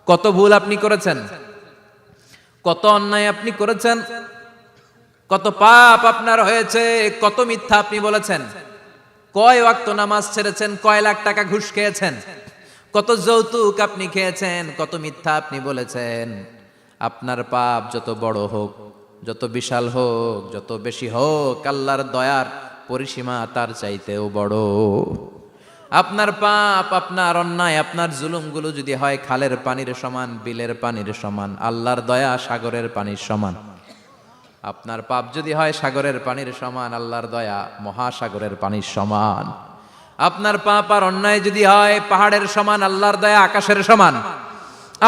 কত ভুল আপনি করেছেন, কত অন্যায় আপনি করেছেন, কত পাপ আপনার হয়েছে, কত মিথ্যা আপনি বলেছেন, কয় ওয়াক্ত নামাজ ছেড়েছেন, কয় লাখ টাকা ঘুষ খেয়েছেন, কত যৌতুক আপনি খেয়েছেন, কত মিথ্যা আপনি বলেছেন। আপনার পাপ যত বড় হোক, যত বিশাল হোক, যত বেশি হোক, আল্লাহর দয়ার পরিসীমা তার চাইতেও বড়। আপনার পাপ, আপনার অন্যায়, আপনার জুলুমগুলো যদি হয় খালের পানির সমান, বিলের পানির সমান, আল্লাহর দয়া সাগরের পানির সমান। আপনার পাপ যদি হয় সাগরের পানির সমান, আল্লাহর দয়া মহাসাগরের পানির সমান। আপনার পাপ আর অন্যায় যদি হয় পাহাড়ের সমান, আল্লাহর দয়া আকাশের সমান।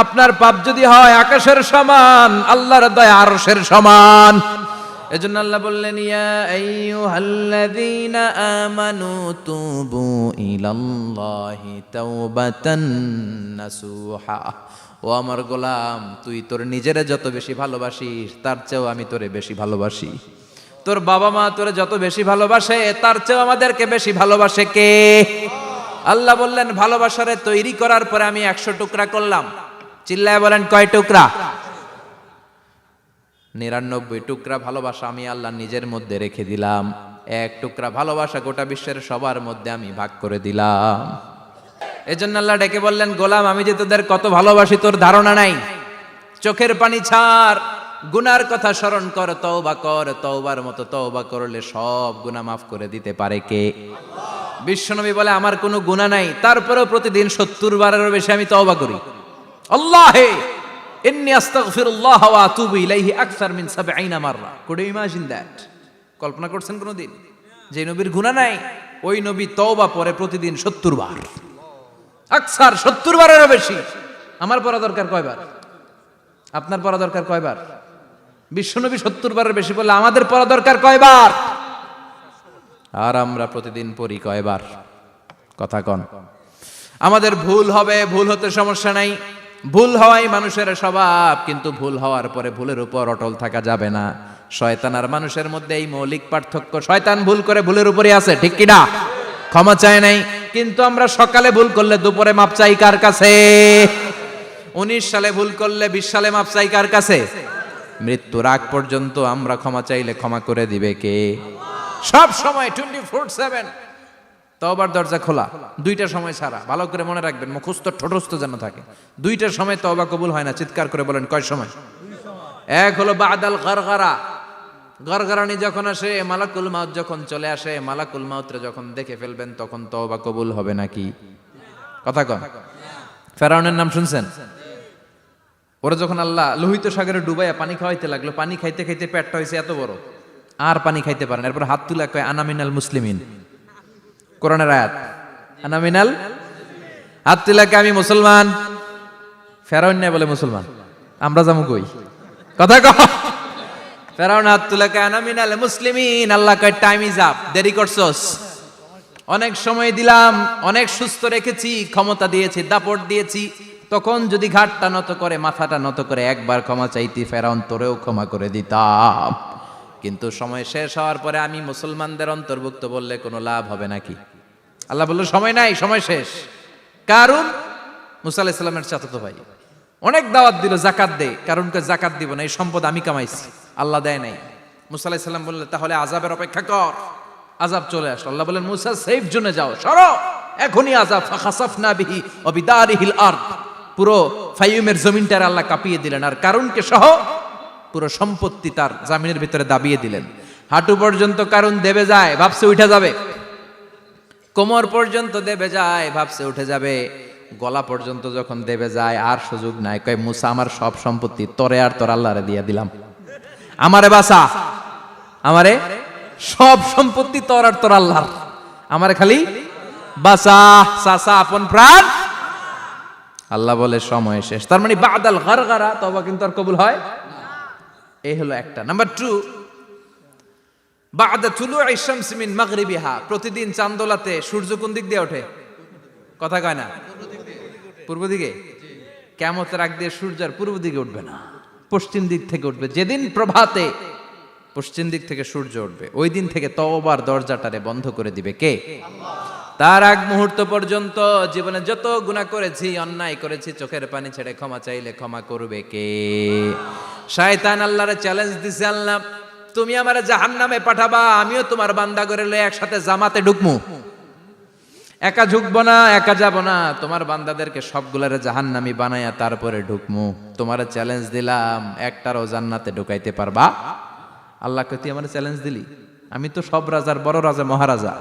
আপনার পাপ যদি হয় আকাশের সমান, আল্লাহর দয়া আরশের সমান। এজন্য আল্লাহ বললেন, ইয়া আইয়ুহাল্লাযীনা আমানু তুবু ইলাল্লাহি তাওবাতান নাসুহা। ও আমার গোলাম, তুই তোর নিজেরে যত বেশি ভালোবাসিস তার চেয়েও আমি তোরে বেশি ভালোবাসি। তোর বাবা মা তোরে যত বেশি ভালোবাসে তার চেয়েও আমাদেরকে বেশি ভালোবাসে কে? আল্লাহ বললেন, ভালোবাসারে তৈরি করার পরে আমি 100 টুকরা করলাম। চিল্লায় বলেন, কয় টুকরা? 99 টুকরা ভালোবাসা আমি আল্লাহ নিজের মধ্যে রেখে দিলাম। 1 টুকরা ভালোবাসা গোটা বিশ্বের সবার মধ্যে আমি ভাগ করে দিলাম। এজন্য আল্লাহ ডেকে বললেন, গোলাম আমি যে তোদের কত ভালোবাসি তোর ধারণা নাই। চোখের পানি ছাড়, গুনার কথা স্মরণ কর, তওবা কর। তওবার মতো তওবা করলে সব গুনাহ মাফ করে দিতে পারে কে? বিশ্বনবী বলে, আমার কোনো গুনাহ নাই, তারপরেও প্রতিদিন 70 বারেরও বেশি আমি তওবা করি। আল্লাহে ইন্নী আস্তাগফিরুল্লাহ ওয়া আতুবু ইলাইহি আকসার মিন 70 মাররা। Could you imagine that? কল্পনা করছেন কোনদিন যে নবীর গুনাহ নাই, ওই নবী তওবা পড়ে প্রতিদিন 70 বার, আকসার 70 বারেরও বেশি। আমার পড়া দরকার কয়বার? আপনার পড়া দরকার কয়বার? বিশ্বনবী 70 বারের বেশি বললে আমাদের পড়া দরকার কয়বার? আর আমরা প্রতিদিন পড়ি কয়বার? কথা কন। আমাদের ভুল হবে, ভুল হতে সমস্যা নাই, ভুল হওয়াই মানুষের স্বভাব, কিন্তু ভুল হওয়ার পরে ভুলের উপর অটল থাকা যাবে না। শয়তান আর মানুষের মধ্যে এই মৌলিক পার্থক্য। শয়তান ভুল করে ভুলের উপরই আছে, ঠিক কি না? ক্ষমা চায় নাই, কিন্তু আমরা সকালে ভুল করলে দুপুরে মাপ চাই কার কাছে? 19 সালে ভুল করলে 20 সালে মাপ চাই কার কাছে? মৃত্যুর আগ পর্যন্ত আমরা ক্ষমা চাইলে ক্ষমা করে দিবে কে? সব সময় 24/7 তওবার দরজা খোলা, 2টার সময় ছাড়া। ভালো করে মনে রাখবেন, মুখস্থ ঠোঁটস্থ যেন থাকে। 2টার সময় তওবা কবুল হয় না। চিৎকার করে বলেন, কয় সময়? এক হলো বাদাল গারগারা, গরগরানি যখন আসে, মালাকুল মাউত যখন চলে আসে, মালাকুল মাউতরে যখন দেখে ফেলবেন তখন তওবা কবুল হবে নাকি? কথা কন। ফেরাউনের নাম শুনছেন? ওরা যখন আল্লাহ লোহিত সাগরে ডুবাইয়া পানি খাওয়াইতে লাগলো, পানি খাইতে খাইতে পেটটা হয়েছে এত বড়, আর পানি খাইতে পারেন। এরপর হাত তুলে কয়, আনা মিনাল মুসলিমিন। কোরআনের আয়াত, আনা মিনাল, হাত তুলে কয় আমি মুসলমান। ফেরাউন না বলে মুসলমান, আমরা যাবো কই? কথা কন। ফেরাউন হাত তুলে কয় আনা মিনাল মুসলিমিন। আল্লাহ কয়, টাইম ইজ আপ, দেরি করছস। অনেক সময় দিলাম, অনেক সুস্থ রেখেছি, ক্ষমতা দিয়েছি, দাপট দিয়েছি, তখন যদি ঘাটটা নত করে, মাথাটা নত করে একবার ক্ষমা চাইতি, ফেরাউন তোরেও ক্ষমা করে দিতাম। কিন্তু সময় শেষ হওয়ার পরে আমি মুসলমানদের অন্তর্ভুক্ত বললে কোনো লাভ হবে নাকি? আল্লাহ বলল, সময় নাই, সময় শেষ। কারণ মুসা আলাইহিস সালামের চাচাতো ভাই অনেক দাওয়াত দিল, জাকাত দে। কারণকে জাকাত দিব না, এই সম্পদ আমি কামাইছি, আল্লাহ দেয় নাই। মুসা আলাইহিস সালাম বললেন, তাহলে আযাবের অপেক্ষা কর। আযাব চলে আসলো। আল্লাহ বলেন, মুসা সেফ জোনে যাও, সরো, এখনই আযাব। ফাখাসাফনা বিহি ওয়া বিদারিহিল আরদ। পুরো ফাইয়ুমের জমিনটার আল্লাহ কাঁপিয়ে দিলেন, আর কারুনকে সহ পুরো সম্পত্তি তার জামিনের ভিতরে দাবিয়ে দিলেন। হাঁটু পর্যন্ত কারুন দেবে যায়, ভাবছে উঠে যাবে। কোমর পর্যন্ত দেবে যায়, ভাবছে উঠে যাবে। গলা পর্যন্ত যখন দেবে যায়, আর সুযোগ নাই। কয়, মুসা আমার সব সম্পত্তি তোরে আর তোর আল্লাহরে দিয়ে দিলাম, আমারে বাঁচা, আমারে সব সম্পত্তি তোর আর তোর আল্লাহর, আমারে খালি বাঁচা, চাচা আপন প্রাণ। আল্লাহ বলে, সময় শেষ। তার মানে বাদাল গারগারা তওবা কিন্তু আর কবুল হয়। এই হলো একটা। নাম্বার 2, বাদা তুলুই শামসি মিন মাগরিবিহা। প্রতিদিন চাঁদোলাতে সূর্য কোন দিক দিয়ে ওঠে? কথা কয় না? পূর্ব দিকে। কিয়ামতের আগ দিয়ে সূর্য আর পূর্ব দিকে উঠবে না, পশ্চিম দিক থেকে উঠবে। যেদিন প্রভাতে পশ্চিম দিক থেকে সূর্য উঠবে, ওই দিন থেকে তওবার দরজাটারে বন্ধ করে দিবে কে? আল্লাহ। তার আগ মুহূর্ত পর্যন্ত জীবনে যত গুনাহ করেছি, অন্যায় করেছি, চোখের পানি ছেড়ে ক্ষমা চাইলে ক্ষমা করবে কে? শয়তান আল্লাহরে চ্যালেঞ্জ দিছে, আল্লাহ তুমি আমারে জাহান্নামে পাঠাবা, আমিও তোমার বান্দা করে লয়ে একসাথে জামাতে ঢুকমু। একা ঢুকবো না, একা যাব না, তোমার বান্দাদেরকে সবগুলারে জাহান্নামী বানায়া তারপরে ঢুকমু। তোমারে চ্যালেঞ্জ দিলাম, একটারও জান্নাতে ঢুকাইতে পারবা? আল্লাহকে তুই আমার চ্যালেঞ্জ দিলি? আমি তো সব রাজার বড় রাজা, মহারাজা,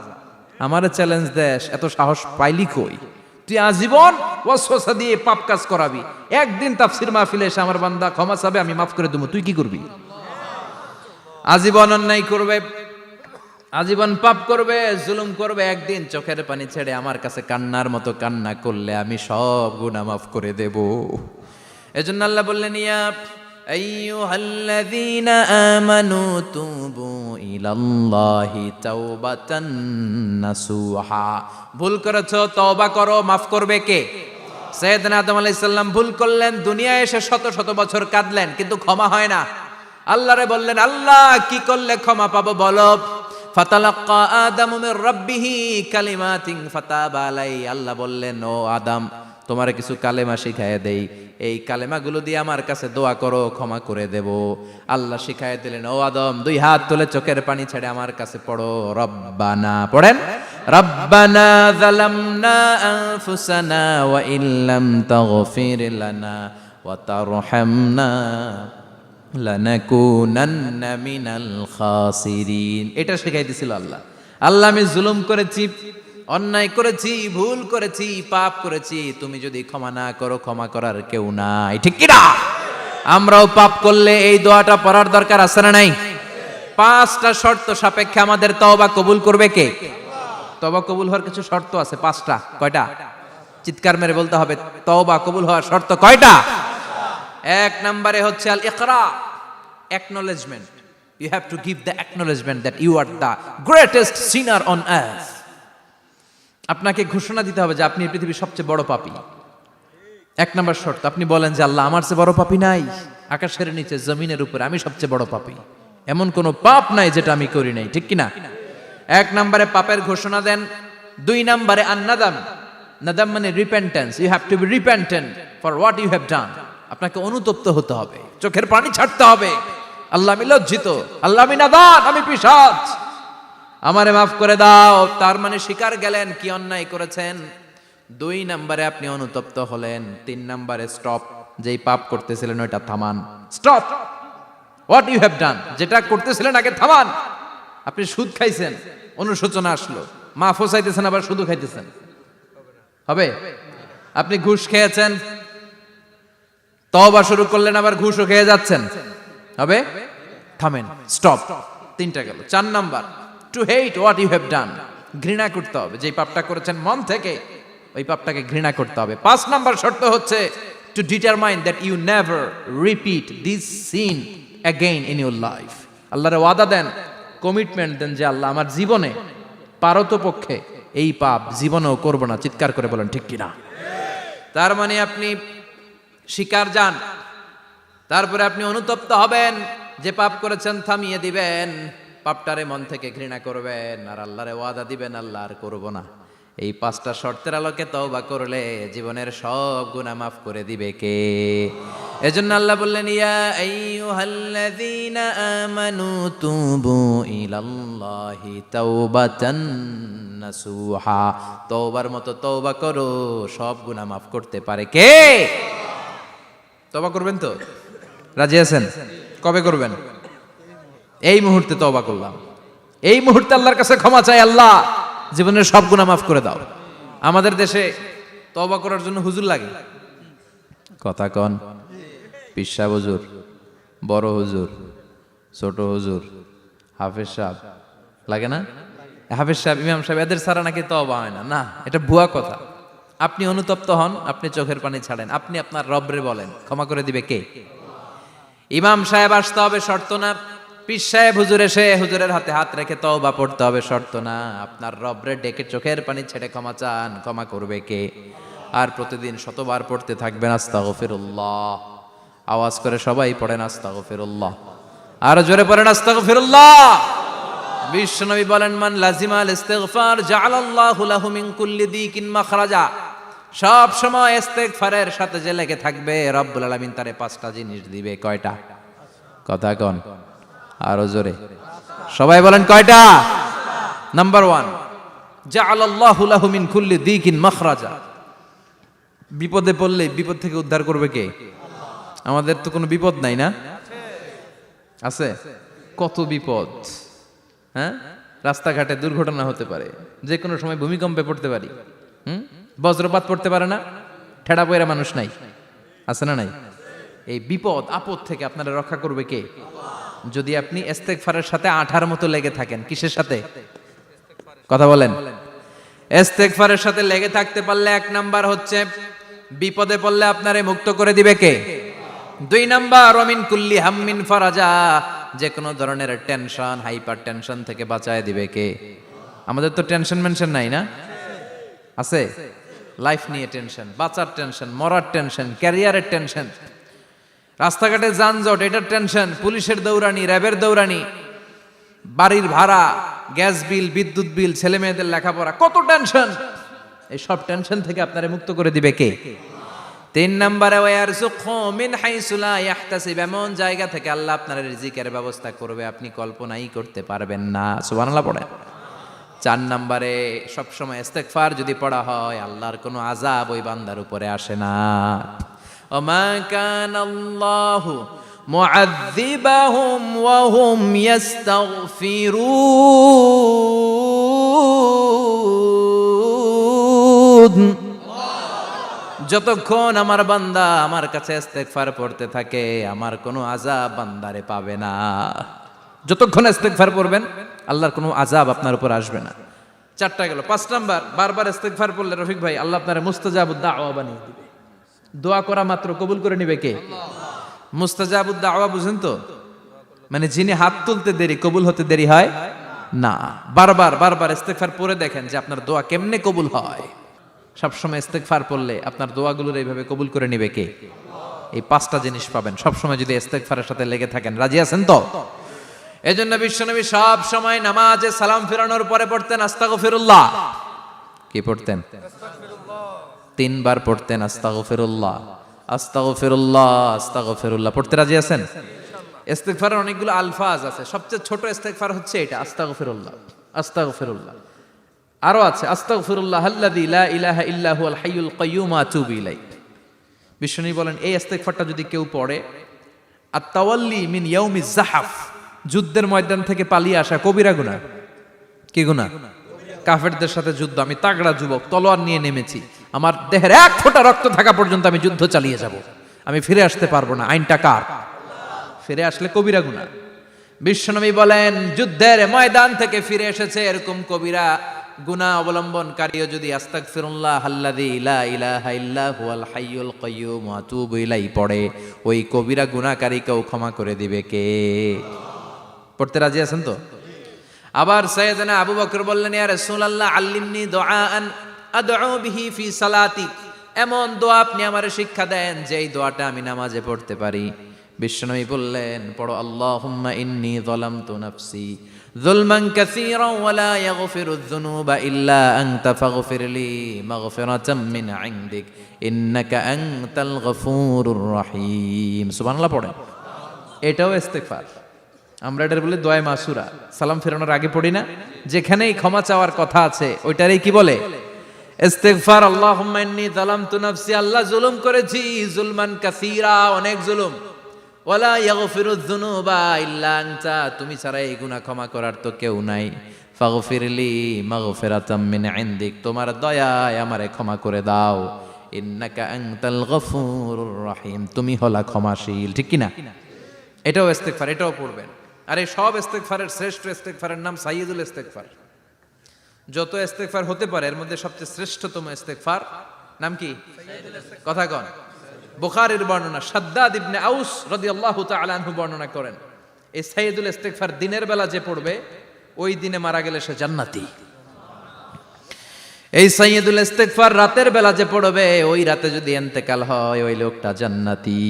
আমার চ্যালেঞ্জ দেশ, এত সাহস পাইলি কই? তুই আজীবন ওয়াসওয়াসা দিয়ে পাপ কাজ করাবি, একদিন তাফসীর মাহফিলে এসে আমার বান্দা ক্ষমা চাবে, আমি মাফ করে দেবো, তুই কি করবি? আজীবন অন্যায় করবে, আজীবন পাপ করবে, জুলুম করবে, একদিন চোখের পানি ছেড়ে আমার কাছে কান্নার মতো কান্না করলে আমি সব গুনাহ মাফ করে দেব। এজন্য আল্লাহ বললেন, ইয়া আইয়ুহাল্লাযীনা আমানু তুবু ইলাল্লাহি তাওবাতান নাসুহা। ভুল করেছো, তওবা করো, মাফ করবে কে? সাইয়েদনা আদম আলাইহিস সালাম ভুল করলেন, দুনিয়ায় এসে শত শত বছর কাঁদলেন, কিন্তু ক্ষমা হয় না। আল্লাহরে বললেন, আল্লাহ কি করলে ক্ষমা পাবো বলো? ফাতালাক্কা আদামু মির রাব্বিহি কালিমাতিন ফাতাবা আলাইহি। আল্লাহ বললেন, ও আদম, তোমারে কিছু কালেমা শিখায় দেই, এই কালেমাগুলো দিয়ে আমার কাছে দোয়া করো, ক্ষমা করে দেব। আল্লাহ শিখায় দিলেন, ও আদম, দুই হাত তুলে চোখের পানি ছেড়ে আমার কাছে পড়ো, রব্বানা, পড়েন, রব্বানা যালামনা আনফুসানা ওয়া ইল্লাম তাগফির লানা ওয়া তারহামনা লানাকুনান্না মিনাল খাসিরিন। এটা শিখাই দিছিল আল্লাহ। আল্লাহ, আমি জুলুম করেছি, অন্যায় করেছি, ভুল করেছি, পাপ করেছি, তুমি যদি ক্ষমা না করো, ক্ষমা করার কেউ নাই, ঠিক কি না? আমরাও পাপ করলে এই দোয়াটা পড়ার দরকার আছে না নাই? 5টা শর্ত সাপেক্ষে আমাদের তওবা কবুল করবে কে? তওবা কবুল হওয়ার কিছু শর্ত আছে, 5টা। কয়টা? চিৎকার মেরে বলতে হবে, তওবা কবুল হওয়ার শর্ত কয়টা? 1 নম্বরে হচ্ছে আল ইকরা, acknowledgement. You have to give the acknowledgement that you are the greatest sinner on earth. আপনাকে ঘোষণা দিতে হবে যে আপনি এই পৃথিবীর সবচেয়ে বড় পাপী। 1 নম্বর শর্ত, আপনি বলেন যে আল্লাহ, আমার চেয়ে বড় পাপী নাই, আকাশের নিচে জমিনের উপরে আমি সবচেয়ে বড় পাপী, এমন কোনো পাপ নাই যেটা আমি করি নাই, ঠিক কি না? 1 নম্বরে পাপের ঘোষণা দেন। 2 নম্বরে আন-নাদাম, নাদাম মানে repentance. You have to be repentant for what you have done. আপনাকে অনুতপ্ত হতে হবে, চোখের পানি ছাড়তে হবে, আল্লাহ আমি লজ্জিত, আল্লাহ আমি নাদান, আমি পিশাচ, আমারে মাফ করে দাও। তার মানে স্বীকার গেলেন কি অন্যায় করেছেন। 2 নম্বরে আপনি অনুতপ্ত হলেন। 3 নম্বরে স্টপ, যেই পাপ করতেছিলেন ওইটা থামান, stop what you have done, যেটা করতেছিলেন আগে থামান। আপনি সুদ খাইছেন, অনুশোচনা আসলো, মাফও চাইতেছেন, আবার সুদও খাইতেছেন, হবে? আপনি ঘুষ খেয়েছেন, তওবা শুরু করলেন, আবার ঘুষও খেয়ে যাচ্ছেন, হবে? থামেন, স্টপ। 3টা গেল। 4 number, to hate what you have done, ঘৃণা করতে হবে, যেই পাপটা করেছেন মন থেকে ওই পাপটাকে ঘৃণা করতে হবে। 5 নাম্বার শর্ত হচ্ছে to determine that you never repeat this sin again in your life. আল্লাহর ওয়াদা দেন, কমিটমেন্ট দেন যে আল্লাহ আমার জীবনে পারতপক্ষে এই পাপ জীবনেও করব না। চিৎকার করে বলেন ঠিক কিনা? তার মানে আপনি স্বীকার যান, তারপরে আপনি অনুতপ্ত হবেন, যে পাপ করেছেন থামিয়ে দিবেন, পাপটারে মন থেকে ঘৃণা করবেন, আর আল্লাহরে ওয়াদা দিবেন আল্লাহ আর করব না। এই 5টা শর্তের আলোকে তওবা করলে জীবনের সব গুনাহ মাফ করে দিবে কে? এজন্য আল্লাহ বললেন, ইয়া আইয়ুহাল্লাযীনা আমানু তুবু ইলাল্লাহি তাওবাতান নাসুহা। তওবার মতো তওবা করো, সব গুনাহ মাফ করতে পারে কে? তওবা করবেন তো? রাজি আছেন? কবে করবেন? এই মুহূর্তে তওবা করলাম, এই মুহূর্তে আল্লাহর কাছে ক্ষমা চাই, আল্লাহ জীবনের সব গুনাহ মাফ করে দাও। আমাদের দেশে তওবা করার জন্য হুজুর লাগে, কথা কন, পীর সাহেব হুজুর, বড় হুজুর, ছোট হুজুর, হাফেজ সাহেব লাগে না? হাফেজ সাহেব, ইমাম সাহেব, এদের ছাড়া নাকি তওবা হয় না। না, এটা ভুয়া কথা। আপনি অনুতপ্ত হন, আপনি চোখের পানি ছাড়েন, আপনি আপনার রবরে বলেন, ক্ষমা করে দিবে কে? ইমাম সাহেব আসতে হবে শর্ত না, পীর সাহেব হুজুর এসে হুজুরের হাতে হাত রেখে তওবা পড়তে হবে শর্ত না। আপনার রবরে ডেকে চোখের পানি ছেড়ে ক্ষমা চান, ক্ষমা করবে কে? আর প্রতিদিন শতবার পড়তে থাকবেন আস্তাগফিরুল্লাহ। আওয়াজ করে সবাই পড়েন আস্তাগফিরুল্লাহ, আর জোরে পড়েন আস্তাগফিরুল্লাহ। বিশ্বনবী বলেন, মান লাজিমাল ইস্তিগফার জাআলাল্লাহু লাহু মিন কুল্লি দিকিন মাখরাজা। সব সময় ইস্তিগফারের সাথে যে লেগে থাকবে, রব্বুল আলামিন তারে 5টা জিনিস দিবে। কয়টা? কথা কোন, আরো জোরে সবাই বলেন কয়টা? নাম্বার 1, জাআলাল্লাহু লাহু মিন কুল্লি দিকিন মাখরাজা। বিপদে পড়লে বিপদ থেকে উদ্ধার করবে কে? আমাদের তো কোনো বিপদ নাই না? আছে? কত বিপদ, হ্যাঁ? রাস্তাঘাটে দুর্ঘটনা হতে পারে, যে কোনো সময় ভূমিকম্পে পড়তে পারি, বজ্রপাত পড়তে পারে না, ঠেড়া পয়রা মানুষ নাই, আছে না নাই? এই বিপদ আপদ থেকে আপনারা রক্ষা করবে কে? যদি আপনি ইস্তেগফারের সাথে আঠার মতো লেগে থাকেন। কিসের সাথে? কথা বলেন। ইস্তেগফারের সাথে লেগে থাকতে পারলে 1 নাম্বার হচ্ছে বিপদে পড়লে আপনারে মুক্ত করে দিবে কে? 2 নাম্বার ওমিন কুল্লি হাম্মিন ফারাজা, যে কোনো ধরনের টেনশন, হাইপার টেনশন থেকে বাঁচায় দিবে কে? আমাদের তো টেনশন মেনশন নাই না? আছে? লাইফ নিয়ে টেনশন, বাঁচার টেনশন, মরার টেনশন, ক্যারিয়ারের টেনশন, রাস্তাঘাটে যানজট এটার টেনশন, পুলিশের দৌড়ানি, র্যাবের দৌড়ানি, বাড়ির ভাড়া, গ্যাস বিল, বিদ্যুৎ বিল, ছেলে মেয়েদের লেখাপড়া, কত টেনশন। এই সব টেনশন থেকে আপনারে মুক্ত করে দিবে কে? 3 নম্বরে ওয়ারযুকহু মিন হাইসু লা ইয়াহতাসিব, এমন জায়গা থেকে আল্লাহ আপনার রিজিকের ব্যবস্থা করবে আপনি কল্পনাই করতে পারবেন না। সুবহানাল্লাহ পড়েন। 4 নম্বরে সবসময় ইস্তেগফার যদি পড়া হয়, আল্লাহর কোনো আযাব ওই বান্দার উপরে আসে না। ওমা কানাল্লাহু মুআযযিবাহুম ওয়া হুম ইস্তাগফিরুন। যতক্ষণ আমার বান্দা আমার কাছে ইস্তেগফার পড়তে থাকে, আমার কোনো আযাব বান্দারে পাবে না। যতক্ষণ ইস্তেগফার পড়বেন, আল্লাহর কোনো আযাব আপনার উপর আসবে না। 4টা গেল। 5 নাম্বার, বারবার ইস্তেগফার পড়লে রফিক ভাই আল্লাহ আপনার মুস্তাজাবুদ দাওয়া বানিয়ে দিবে। দোয়া করা মাত্র কবুল করে নিবে কে? মুস্তাজাবুদ দাওয়া বুঝেন তো? মানে যিনি হাত তুলতে দেরি, কবুল হতে দেরি হয় না। বারবার বারবার ইস্তেগফার পড়ে দেখেন যে আপনার দোয়া কেমনে কবুল হয়। সবসময় ইস্তেগফার পড়লে আপনার দোয়াগুলোর এইভাবে কবুল করে নিবে কে? এই 5টা জিনিস পাবেন সবসময় যদি ইস্তেগফারের সাথে লেগে থাকেন। রাজি আছেন তো? এজন্য বিশ্বনবী সব সময় নামাজে সালাম ফিরানোর পরে পড়তেন আস্তাগফিরুল্লাহ। কি পড়তেন? 3 বার পড়তেন আস্তাগফিরুল্লাহ, আস্তাগফিরুল্লাহ, আস্তাগফিরুল্লাহ। পড়তে রাজি আছেন? ইস্তেগফারের অনেকগুলো আলফাজ আছে, সবচেয়ে ছোট ইস্তেগফার হচ্ছে এটা, আস্তাগফিরুল্লাহ, আস্তাগফিরুল্লাহ। আরো আছে আস্তাগফিরুল্লাহ আল্লাযী লা ইলাহা ইল্লা হুয়াল হাইয়ুল কাইয়্যুম ওয়া আতুবু ইলাইহি। বিশ্বনবী বলেন এই ইস্তেগফারটা যদি কেউ পড়ে, আত-তাওয়াল্লি মিন ইয়াউমিজ যাহাফ, যুদ্ধের ময়দান থেকে পালিয়ে আসা কবিরা গুনাহ। কি গুনাহ? কাফেরদের সাথে যুদ্ধ, আমি তাগড়া যুবক, তলোয়ার নিয়ে নেমেছি, আমার দেহের 1 ফোঁটা রক্ত থাকা পর্যন্ত আমি যুদ্ধ চালিয়ে যাব, আমি ফিরে আসতে পারবো না। আইনটা কার? ফিরে আসলে কবিরা গুনাহ। বিশ্বনবী বলেন যুদ্ধের ময়দান থেকে ফিরে এসেছে এরকম কবিরা গুনাহ অবলম্বনকারীও যদি আস্তাগফিরুল্লাহ আল্লাযী লা ইলাহা ইল্লা হুয়াল হাইয়ুল কাইয়্যুম ওয়া আতুবু ইলাইহি পড়ে, ওই কবিরা গুনাহকারীকেও ক্ষমা করে দিবে কে? পড়তে রাজি আছেন তো? আবার সাইয়েদনা আবু বকর বললেন, ইয়া রাসূলুল্লাহ আল্লিমনি দুআআন আদউ বিহি ফি সালাতি, এমন দোয়া আপনি আমারে শিক্ষা দেন যেই দোয়াটা আমি নামাজে পড়তে পারি। বিশ্বনবী বললেন পড়ো, আল্লাহুম্মা ইন্নী যালামতু নাফসি যুলমান কাসীরান ওয়া লা ইয়াগফিরুয যুনুবা ইল্লা আনতা ফাগফিরলি মাগফিরাতাম মিন ইনদিক ইন্নাকা আনতাল গফুরুর রহিম। সুবহানাল্লাহ পড়েন। এটাও ইস্তেগফার। আমরা এটার বলে দোয়া মাসুরা, সালাম ফেরানোর আগে পড়ি না? যেখানেই ক্ষমা চাওয়ার কথা আছে ওইটারই কি বলে? ইস্তেগফার। আল্লাহুম্মা ইন্নী যালামতু নাফসি, আল্লাহ জুলুম করেছি, যুলমান কাসীরা, অনেক জুলুম, ওয়ালা ইয়াগফিরুয যুনুবা ইল্লা আনতা, তুমি ছাড়া এই গুনাহ ক্ষমা করার তো কেউ নাই। ফাগফিরলি মাগফিরাতাম মিন ইনদিক, তোমার দয়ায় আমারে ক্ষমা করে দাও। ইন্নাকা আনতাল গফুরুর রহিম, তুমি হলা ক্ষমাশীল। ঠিক কি না? এটাও ইস্তেগফার, এটাও পড়বেন। আর এই সব ইস্তেগফারের শ্রেষ্ঠ ইস্তেগফারের নাম সাইয়্যিদুল ইস্তেগফার। যত ইস্তেগফার হতে পারে এর মধ্যে সবচেয়ে শ্রেষ্ঠতম ইস্তেগফার নাম কি? কথা কন। বুখারীর বর্ণনা, শাদ্দাদ ইবনে আউস রাদিয়াল্লাহু তাআলা আনহু বর্ণনা করেন, এই সাইয়্যিদুল ইস্তেগফার দিনের বেলা যে পড়বে ওই দিনে মারা গেলে সে জান্নাতি। এই সাইয়্যিদুল ইস্তেগফার রাতের বেলা যে পড়বে ওই রাতে যদি ইন্তেকাল হয় ওই লোকটা জান্নাতি।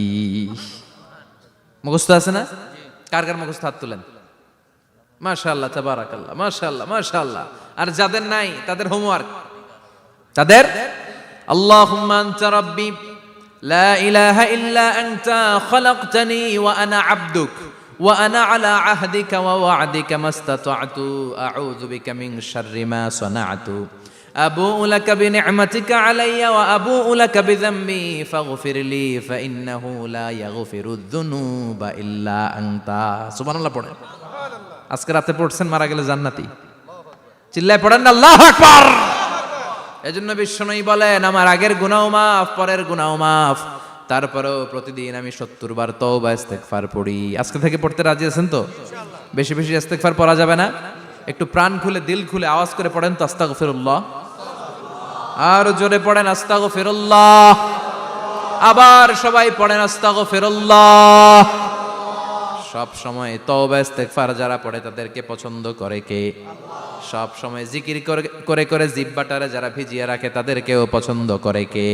মুখস্থ আছে না? কার কার মুখস্থ? হাত তুলেন। মাশাআল্লাহ, তাবারাকাল্লাহ, মাশাআল্লাহ, মাশাআল্লাহ। আর যাদের নাই তাদের হোমওয়ার্ক, তাদের আল্লাহুম্মা আনতা রাব্বি লা ইলাহা ইল্লা আনতা খালাকতানি ওয়া আনা আবদুক ওয়া আনা আলা আহদিকা ওয়া ওয়া'দিকা মাস্তাতা'তু আউযু বিকা মিন শাররি মা সানা'তু আবুউ লাকা বিনি'মাতিকা আলাইয়া ওয়া আবুউ লাকা বিযামবি ফাগফির লি ফাইন্নাহু লা ইয়াগফিরুয যুনুবা ইল্লা আনতা। সুবহানাল্লাহ পড়েন। আজকে রাতে পড়ছেন, মারা গেলে জান্নাতি। চিল্লায় পড়েন না আল্লাহু আকবার। এজন্য বিশ্বনবী বলেন, আমার আগের গুনাহ মাফ, পরের গুনাহ মাফ, তারপরেও প্রতিদিন আমি 70 বার তওবা ইস্তেগফার পড়ি। আজকে থেকে পড়তে রাজি আছেন তো? বেশি বেশি ইস্তেগফার পড়া যাবে না? একটু প্রাণ খুলে, দিল খুলে আওয়াজ করে পড়েন তো আস্তাগফিরুল্লাহ। আর জোরে পড়েন আস্তাগফিরুল্লাহ। আবার সবাই পড়েন আস্তাগফিরুল্লাহ। সব সময় তওবা ইস্তেগফার যারা পড়ে তাদেরকে পছন্দ করে কে? সব সময় জিকির করে করে জিহ্বাটারে যারা ভিজিয়ে রাখে তাদেরকেও পছন্দ করে কে?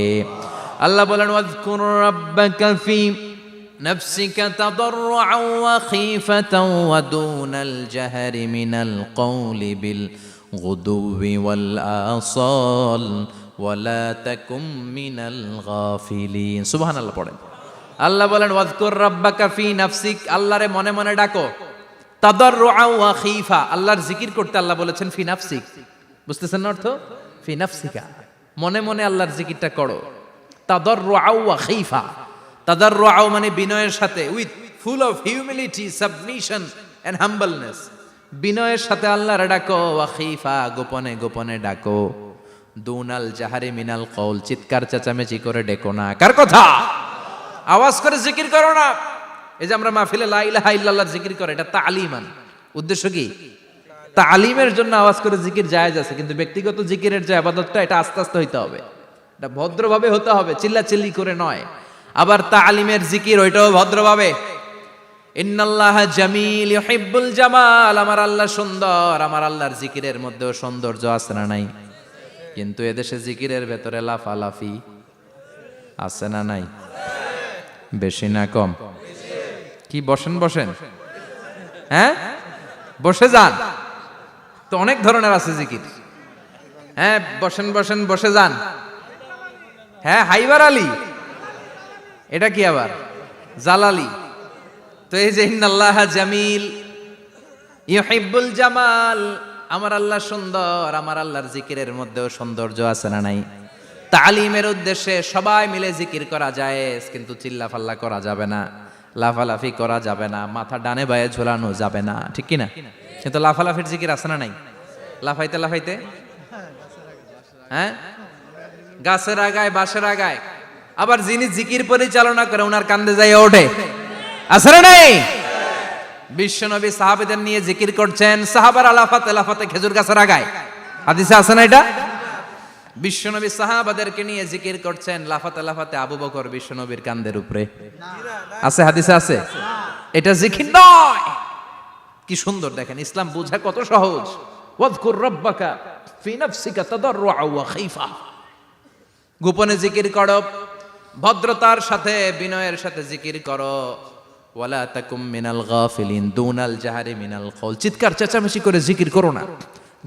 আল্লাহ বলেন, ওয়াজকুর রাব্বাকা ফি নাফসিকা তাদাররুআন ওয়া খীফাতান ওয়া দুনাল জাহরি মিনাল কওলি বিল গুদুবি ওয়াল আসাল ওয়া লা তাকুম মিনাল গাফিলিন। সুবহানাল্লাহ পড়েন। আল্লাহ বলেন, ওয়াজকুর রাব্বাকা ফি নাফসিক, আল্লাহরে মনে মনে ডাকো। তাদাররুআন ওয়া খীফা, আল্লাহর জিকির করতে আল্লাহ বলেছেন ফি নাফসিক। বুঝতেছেন না অর্থ? ফি নাফসিকা, মনে মনে আল্লাহর জিকিরটা করো। তাদাররুআন ওয়া খীফা, তাদাররুআন মানে বিনয়ের সাথে, with full of humility, submission and humbleness. বিনয়ের সাথে আল্লাহরে ডাকো। ওয়া খীফা, গোপনে গোপনে ডাকো। দুনাল জাহারি মিনাল কওল, চিৎকার চেঁচামেচি করে ডেকো না। কার কথা? আওয়াজ করে জিকির করো না। এই যে আমরা মাহফিলে লা ইলাহা ইল্লাল্লাহ জিকির করে, এটা তালিমান। উদ্দেশ্য কি? তালিমের জন্য আওয়াজ করে জিকির জায়েজ আছে, কিন্তু ব্যক্তিগত জিকিরের যে ইবাদতটা, এটা আস্তে আস্তে হইতে হবে, এটা ভদ্রভাবে হতে হবে, চিল্লাচিল্লি করে নয়। আবার তালিমের জিকির ওইটাও ভদ্রভাবে। ইন্নাল্লাহা জামিল ইউহিব্বুল জামাল, আমার আল্লাহ সুন্দর, আমার আল্লাহর জিকিরের মধ্যেও সৌন্দর্য আছে না নাই? কিন্তু এদেশে জিকিরের ভেতরে লাফালাফি আছে না নাই? বেশি না কম? কি বসেন বসেন, হ্যাঁ বসে যান তো, অনেক ধরনের আছে জিকির। হ্যাঁ বসেন বসেন, বসে যান। হ্যাঁ হাইবার আলী, এটা কি আবার জালালি? তো এই যে ইন্নাল্লাহা জামিল ইউহিব্বুল জামাল, আমার আল্লাহ সুন্দর, আমার আল্লাহর জিকিরের মধ্যেও সৌন্দর্য আছে না নাই? তালিমের উদ্দেশ্যে সবাই মিলে জিকির করা যায়, কিন্তু চিল্লাফাল্লা করা যাবে না, লাফালাফি করা যাবে না, মাথা ডানে বায়ে ঝোলানো যাবে না, ঠিক কিনা? কিন্তু লাফালাফির জিকির আছে না নাই? লাফাইতে লাফাইতে, হ্যাঁ গাছের আগায়, বাঁশের আগায়। আবার যিনি জিকির পরিচালনা করে ওনার কান্দে যাই ওঠে, আছে না নাই? বিশ্বনবী সাহাবীদের নিয়ে জিকির করছেন, সাহাবারা লাফাতে লাফাতে খেজুর গাছের আগায়। হাদিসে আছে না এটা? বিশ্বনবী সাহাবাদেরকে নিয়ে জিকির করছেন, লাফাতে লাফাতে আবু বকর বিশ্বনবীর কান্দের উপরে। আছে হাদিসে আছে? এটা জিকির নয়। কি সুন্দর দেখেন, ইসলাম বোঝা কত সহজ। ওয়াজকুর রাব্বাকা ফি নাফসিকা তাদাররুআন ওয়া খীফা, গোপনে জিকির করো, ভদ্রতার সাথে বিনয়ের সাথে জিকির করো। ওয়ালা তাকুম মিনাল গাফিলিন, দুনাল জাহারি মিনাল কওল, চিৎকার চেঁচামেচি করে জিকির করো না।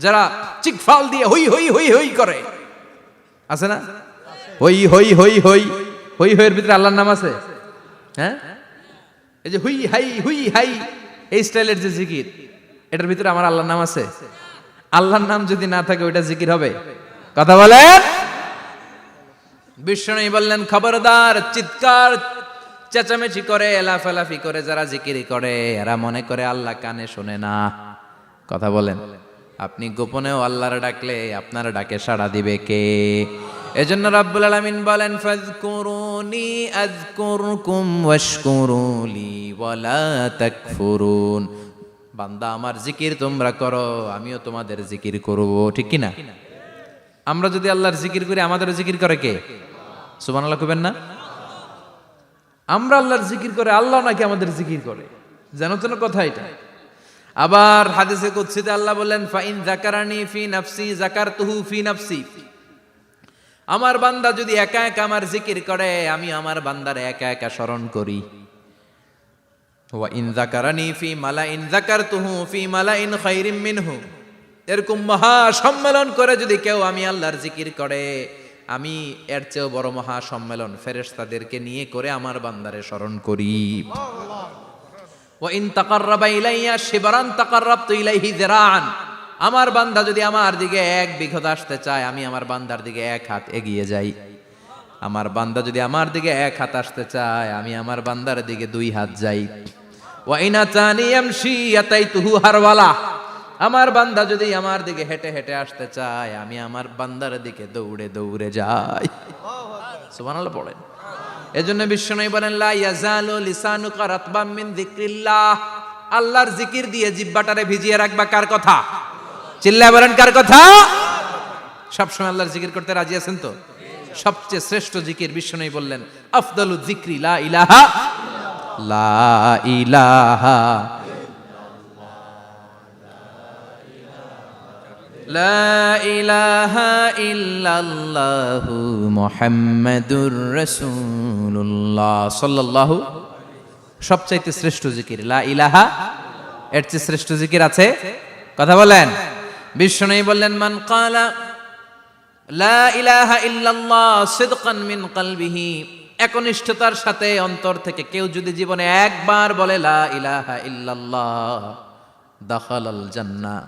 যারা চিকফাল দিয়ে হই হই হই হই করে, আছে না? হই হই হই হই হই হইয়ের ভিতরে আল্লাহর নাম আছে। হ্যাঁ এই যে হুই হাই হুই হাই, এই স্টাইলের যে জিকির, এটার ভিতরে আমার আল্লাহর নাম আছে? আল্লাহর নাম যদি না থাকে ওইটা জিকির হবে? কথা বলেন। বিশ্বনবী বললেন, খবরদার, চিৎকার চেঁচামেচি করে লাফালাফি করে যারা জিকির করে, এরা মনে করে আল্লাহ কানে শোনে না। কথা বলেন। আপনি গোপনেও আল্লাহর ডাকলে আপনার ডাকে সাড়া দিবে কে? এজন্য রাব্বুল আলামিন বলেন, ফাযকুরুনি আযকুরকুম ওয়াশকুরুলি ওয়ালা তাকফুরুন। বান্দা আমার জিকির তোমরা করো, আমিও তোমাদের জিকির করব, ঠিক কি না? আমরা যদি আল্লাহর জিকির করি, আমাদেরও জিকির করে কে? সুবহানাল্লাহ কইবেন না? আমরা আল্লাহর জিকির করে, আল্লাহ নাকি আমাদের জিকির করে, জানো তো না কথা এটা? আবার হাদিসে কুদসিতে আল্লাহ বললেন, ফাইন যাকারানি ফি নাফসি যাকারতুহু ফি নাফসি, আমার বান্দা যদি একা একা আমার জিকির করে, আমি আমার বান্দার একা একা স্মরণ করি। ওয়া ইন যাকারানি ফি মালাইন যাকারতুহু ফি মালাইন খায়রিম মিনহু। এরকম মহা সম্মেলন করে যদি কেউ আমি আল্লাহর জিকির করে, আমি এর চেয়েও বড় মহা সম্মেলন ফেরেশতাদেরকে নিয়ে করে আমার বান্দারে স্মরণ করি। ওয়া ইন তাকাররাবা ইলাইয়া শিবরান তাকাররাবতু ইলাইহি যিরাআন। আমার বান্দা যদি আমার দিকে এক বিঘত আসতে চায়, আমি আমার বান্দার দিকে এক হাত এগিয়ে যাই। আমার বান্দা যদি আমার দিকে এক হাত আসতে চায়, আমি আমার বান্দার দিকে দুই হাত যাই। ওয়া ইন আতানি ইয়ামশি আতাইতুহু হারওয়ালা। আমার বান্দা যদি আমার দিকে হেঁটে হেঁটে আসতে চায়, আমি আমার বান্দার দিকে দৌড়ে দৌড়ে যাই। সুবহানাল্লাহ পড়েন। এজন্য বিশ্বনবী বলেন, লা ইয়াজালু লিসানুকা রাতবাম মিন যিকরিল্লাহ। আল্লাহর জিকির দিয়ে জিহ্বাটারে ভিজিয়ে রাখবা। কার কথা? চিল্লায় বলেন, কার কথা? সবসময় আল্লাহর জিকির করতে রাজি আছেন তো? সবচেয়ে শ্রেষ্ঠ জিকির বিশ্বনবী বললেন, আফদালু যিকরি লা ইলাহা লা ইলাহা লা ইলাহা ইল্লাল্লাহু মুহাম্মাদুর রাসূলুল্লাহ সাল্লাল্লাহু। সবচাইতে শ্রেষ্ঠ জিকির লা ইলাহা। এর চেয়ে শ্রেষ্ঠ জিকির আছে? কথা বলেন। বিশ্বনবী বললেন, মান ক্বালা লা ইলাহা ইল্লাল্লাহ সিদকান মিন কলবিহি। একনিষ্ঠতার সাথে অন্তর থেকে কেউ যদি জীবনে একবার বলে লা ইলাহা ইল্লাল্লাহ, দাখালাল জান্নাহ।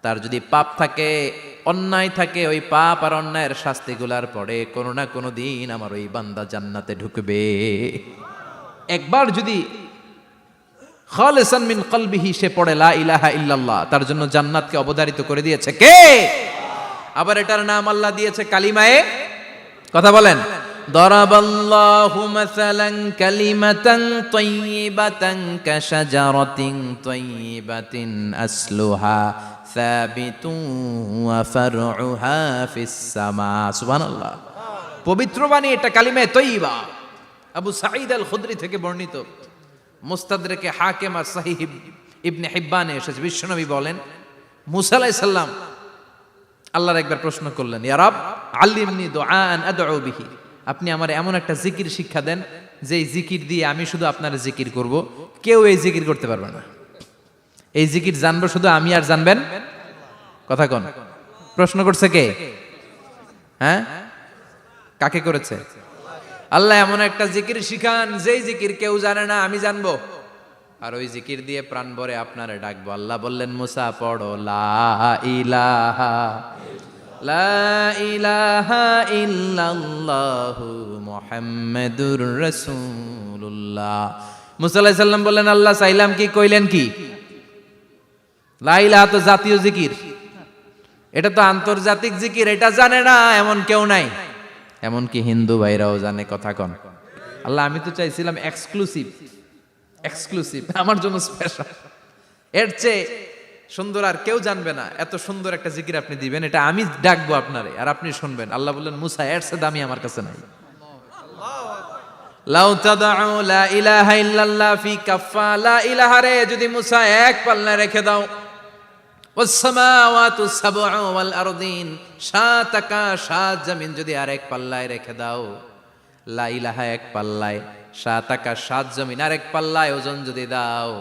তার যদি পাপ থাকে, অন্যায় থাকে, ওই পাপ আর অন্যায়ের শাস্তিগুলার পরে কোনো না কোনো দিন আমার ওই বান্দা জান্নাতে ঢুকবে। একবার যদি খালিসান মিন কলবিহি সে পড়ে লা ইলাহা ইল্লাল্লাহ, তার জন্য জান্নাতকে অবধারিত করে দিয়েছে কে? আবার এটার নাম আল্লাহ দিয়েছে কালিমায়ে। কথা বলেন। দরাবাল্লাহু মাসালান কালিমাতান তাইয়িবাতান কাশাজারাতিন তাইয়িবাতিন আসলুহা সাবিতুন ওয়া ফারউহা ফিস সামা। সুবহানাল্লাহ। পবিত্র বাণী এটা কালিমায়ে তাইয়িবা। আবু সাঈদ আল খুদরি থেকে বর্ণিত, মুস্তাদরাকে হাকিম আর সহিহ ইবনে হিব্বানে এসেছে। বিশ্বনবী বলেন, মুসা আলাইহিস সালাম আল্লাহর একবার প্রশ্ন করলেন, ইয়া রব আল্লিমনি দুআআন আদউ বিহি। আপনি আমার এমন একটা জিকির শিক্ষা দেন যে জিকির দিয়ে আমি শুধু আপনার জিকির করব, কেউ এই জিকির করতে পারবে না। এই জিকির জানবো শুধু আমি, আর জানবেন কথা কোন? প্রশ্ন করছে কে? হ্যাঁ, কাকে করেছে? আল্লাহ এমন একটা জিকির শিখান যেই জিকির কেউ জানে না, আমি জানবো, আর ওই জিকির দিয়ে প্রাণ ভরে আপনারে ডাকবো। আল্লাহ বললেন, মুসা পড়ো লা ইলাহা লা ইলাহা ইল্লাল্লাহু মুহাম্মাদুর রাসূলুল্লাহ। মুসা আলাইহিস সালাম বললেন, আল্লাহ চাইলাম কি, কইলেন কি? লা ইলাহা তো জাতীয় জিকির, এটা তো আন্তর্জাতিক জিকির, এটা জানে না এমন কেউ নাই। এমনকি হিন্দু ভাইরাও জানে। কথা কন। আল্লাহ আমি তো চাইছিলাম এক্সক্লুসিভ, আমার জন্য স্পেশাল। এর চেয়ে সুন্দর আর কেউ জানবে না। এত সুন্দর একটা জিকির আপনি দিবেন, এটা আমি ডাকবো আপনারে আর আপনি শুনবেন। আল্লাহ বললেন, মুসা এর চেয়ে দামি আমার কাছে নাই। লাউ তাদউ লা ইলাহা ইল্লাল্লাহ ফি কাফা। লা ইলাহা রে যদি মুসা এক পাল্লায় রেখে দাও, ওয়াস সামাওয়াতু সাবউ ওয়াল আরদিন, সাত আকাশ সাত জমিন যদি আরেক পাল্লায় রেখে দাও, লা ইলাহা এক পাল্লায়, সাত আকাশ সাত জমিন আরেক পাল্লায় ওজন যদি দাও,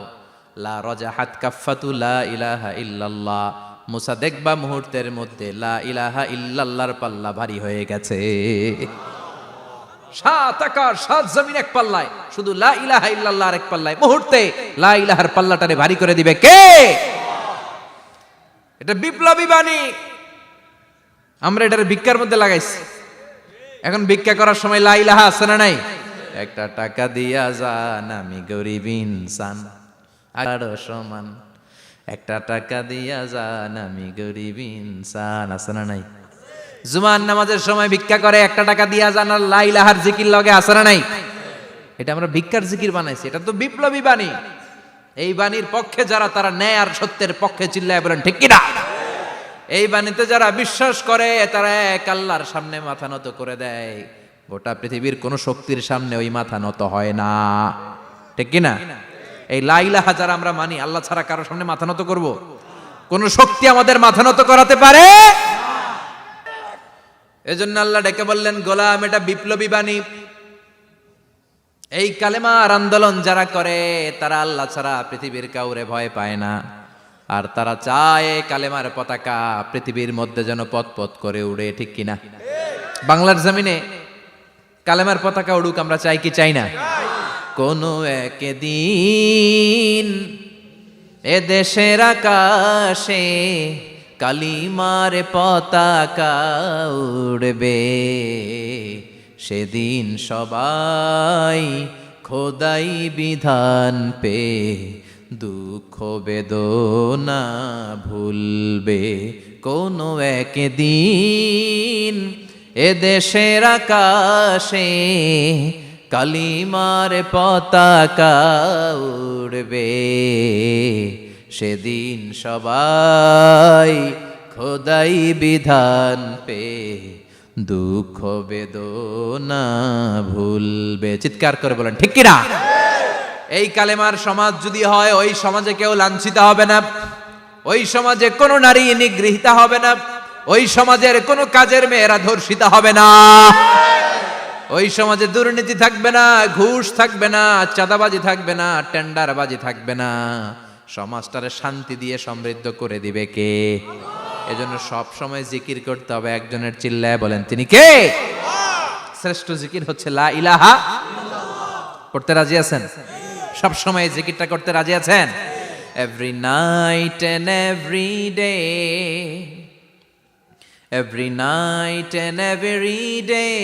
লা রাজাহাত কাফাতু লা ইলাহা ইল্লাল্লাহ। মুসা দেখবা মুহূর্তের মধ্যে লা ইলাহা ইল্লাল্লাহর পাল্লা ভারী হয়ে গেছে। সাত আকাশ সাত জমিন এক পাল্লায়, শুধু লা ইলাহা ইল্লাল্লাহ আরেক পাল্লায়, মুহূর্তে লা ইলাহার পাল্লাটারে ভারী করে দিবে কে? এটা বিপ্লবী বাণী। আমরা এটার ভিক্ষার মধ্যে লাগাইছি। এখন ভিক্ষা করার সময় লা ইলাহা আছে না নাই? একটা টাকা দিয়া যান, আমি গরিব ইনসান আর সমান। একটা টাকা দিয়া যান, আমি গরিব ইনসান, আছে না নাই? জুমার নামাজের সময় ভিক্ষা করে, একটা টাকা দিয়া যান, আর লা ইলাহার জিকির লগে, আছে না নাই? এটা আমরা ভিক্ষার জিকির বানাইছি। এটা তো বিপ্লবী বাণী। এই বাণীর পক্ষে যারা, তারা ন্যায় আর সত্যের পক্ষে চিল্লায় বলেন ঠিক কিনা? এই বাণীতে যারা বিশ্বাস করে, তারা এক আল্লাহর সামনে মাথা নত করে দেয়। গোটা পৃথিবীর কোন শক্তির সামনে ওই মাথা নত হয় না। ঠিক কিনা? এই লা ইলাহা যারা আমরা মানি, আল্লাহ ছাড়া কারোর সামনে মাথা নত করব? কোন শক্তি আমাদের মাথা নত করাতে পারে? এজন্য আল্লাহ ডেকে বললেন, গোলাম এটা বিপ্লবী বাণী। এই কালেমার আন্দোলন যারা করে তারা আল্লাহ ছাড়া পৃথিবীর কাউরে ভয় পায় না, আর তারা চায় এই কালেমার পতাকা পৃথিবীর মধ্যে যেন পথ পথ করে উড়ে, ঠিক কিনা? বাংলার জমিনে কালেমার পতাকা উড়ুক, আমরা চাই কি চাই না? কোনো একদিন এ দেশের আকাশে কালিমার পতাকা উড়বে, সেদিন সবাই খোদাই বিধান পে দুঃখ বেদনা ভুলবে। কোনো একদিন এ দেশের আকাশে কালিমার পতাকা উড়বে, সেদিন সবাই খোদাই বিধান পে দুঃখ বেদনা ভুলবে। চিৎকার করে বলেন ঠিক কিনা? এই কালেমার সমাজ যদি হয়, ওই সমাজে কেউ লাঞ্ছিত হবে না, ওই সমাজে কোনো নারী নিগৃহীত হবে না, ওই সমাজের কোনো কাজের মেয়েরা ধর্ষিত হবে না, ওই সমাজে দুর্নীতি থাকবে না, ঘুষ থাকবে না, চাঁদাবাজি থাকবে না, টেন্ডারবাজি থাকবে না। সমাজটারে শান্তি দিয়ে সমৃদ্ধ করে দিবে কে? এজন্য সব সময় জিকির করতে হবে একজনের, চিল্লায় বলেন তিনি কে? শ্রেষ্ঠ জিকির হচ্ছে লা ইলাহা। করতে রাজি আছেন? সব সময় জিকিরটা করতে রাজি আছেন? Every night and every day, every night and every day,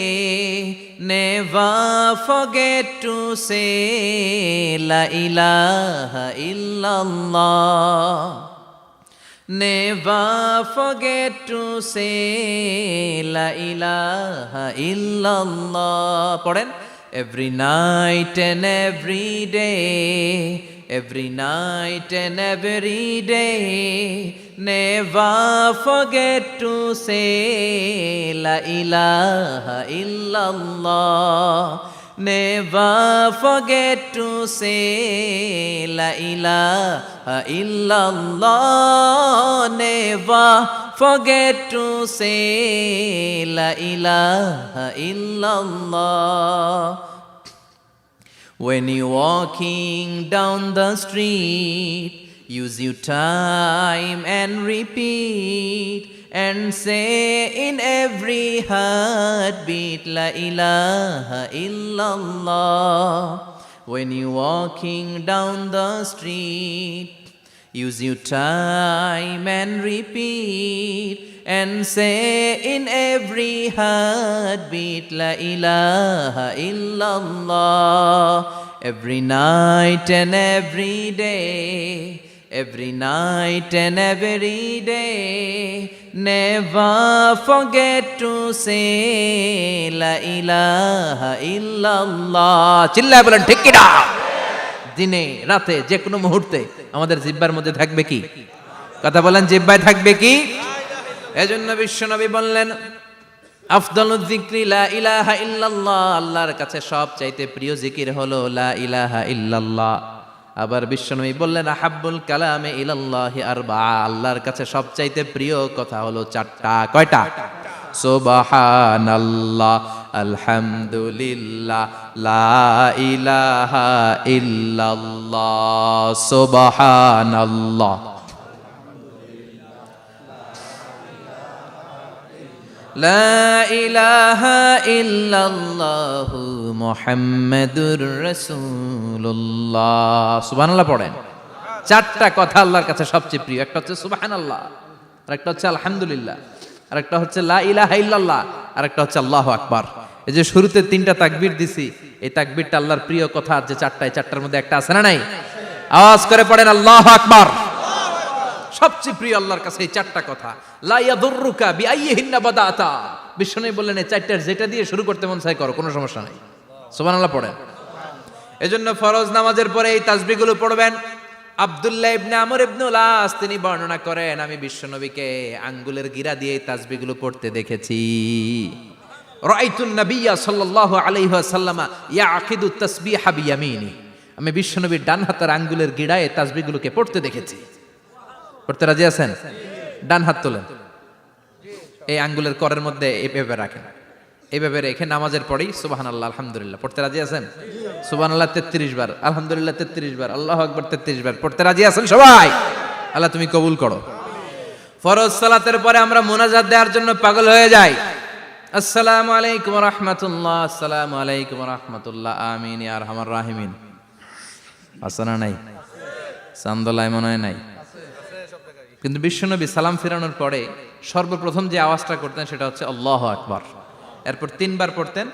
never forget to say la ilaha illallah, never forget to say la ilaha illallah. পড়েন, every night and every day, every night and every day, never forget to say la ilaha illallah, never forget to say la ilaha illallah, never forget to say la ilaha illallah. When you're walking down the street, use your time and repeat, and say in every heartbeat la ilaha illallah. When you're walking down the street, use your time and repeat, and say in every heartbeat la ilaha illallah. Every night and every day, every night and every day, never forget to say la ilaha illallah. চিল্লায় বলেন ঠিক কিনা? দিনে রাতে যে কোনো মুহূর্তে আমাদের জিহ্বার মধ্যে থাকবে কি? কথা বলেন, জিহ্বায় থাকবে কি? এজন্য বিশ্বনবী বললেন, আফদালুয যিকরি লা ইলাহা ইল্লাল্লাহ, আল্লাহর কাছে সবচাইতে প্রিয় জিকির হলো লা ইলাহা ইল্লাল্লাহ। আবার বিশ্বনবী বললেন, আহাব্বুল কালামে ইলাল্লাহি আরবাআ, আল্লাহর কাছে সবচাইতে প্রিয় কথা হলো চারটা। কয়টা? সুবহানাল্লাহ, আলহামদুলিল্লাহ, লা ইলাহা ইল্লাল্লাহ। সুবহানাল্লাহ, লা ইলাহা ইল্লাল্লাহ, মুহাম্মাদুর রাসূলুল্লাহ। সুবহানাল্লাহ পড়েন। চারটা কথা আল্লাহর কাছে সবচেয়ে প্রিয়। একটা হচ্ছে সুবহানাল্লাহ, আরেকটা হচ্ছে আলহামদুলিল্লাহ, আরেকটা হচ্ছে লা ইলাহা ইল্লাল্লাহ, আরেকটা হচ্ছে আল্লাহু আকবার। এই যে শুরুতে তিনটা তাকবীর দিছি, এই তাকবীরটা আল্লাহর প্রিয় কথা যে চারটা, এই চারটার মধ্যে একটা আছে না নাই? আওয়াজ করে পড়েন আল্লাহু আকবার। সবচেয়ে প্রিয় আল্লাহর কাছে এই চারটা কথা। লা ইয়াদুররুকা বিআইয়িহিন্না বাদাতা, বিষ্ণু বললেন এই চারটার যেটা দিয়ে শুরু করতে মন চায় করো, কোনো সমস্যা নাই। সুবহানাল্লাহ পড়েন। এজন্য ফরজ নামাজের পরে এই তাসবিহগুলো পড়বেন। আব্দুল্লাহ ইবনে আমর ইবনুল আস তিনি বর্ণনা করেন, আমি বিশ্বনবীকে আঙ্গুলের গিরা দিয়ে এই তাসবিহগুলো পড়তে দেখেছি। রাআইতুন নাবিয়্যা সাল্লাল্লাহু আলাইহি ওয়াসাল্লাম ইয়াকিদু তাসবিহা বিয়ামিনি, আমি বিশ্বনবীর ডান হাতের আঙ্গুলের গিরায় এই তাসবিহগুলোকে পড়তে দেখেছি। পড়তে রাজি আছেন? ডান হাত তোলেন, এই আঙ্গুলের করের মধ্যে এভাবে রাখেন, এইভাবে রেখে নামাজের পরেই সুবহানাল্লাহ আলহামদুলিল্লাহ পড়তে রাজি আছেন? সুবহানাল্লাহ 33 বার, আলহামদুলিল্লাহ 33 বার, আল্লাহু আকবার 33 বার পড়তে রাজি আছেন সবাই? আল্লাহ তুমি কবুল করো। ফরজ সালাতের পরে আমরা মুনাজাত দেওয়ার জন্য পাগল হয়ে যাই। আসসালামু আলাইকুম ওয়া রাহমাতুল্লাহ, আসসালামু আলাইকুম ওয়া রাহমাতুল্লাহ, আমিন ইয়া আরহামার রাহিমিন। আসনা নাই? চান্দলায় মনে হয় নাই। কিন্তু বিশ্বনবী সালাম ফিরানোর পরে সর্বপ্রথম যে আওয়াজটা করতেন সেটা হচ্ছে আল্লাহু আকবার। এরপর 3 বার পড়তেন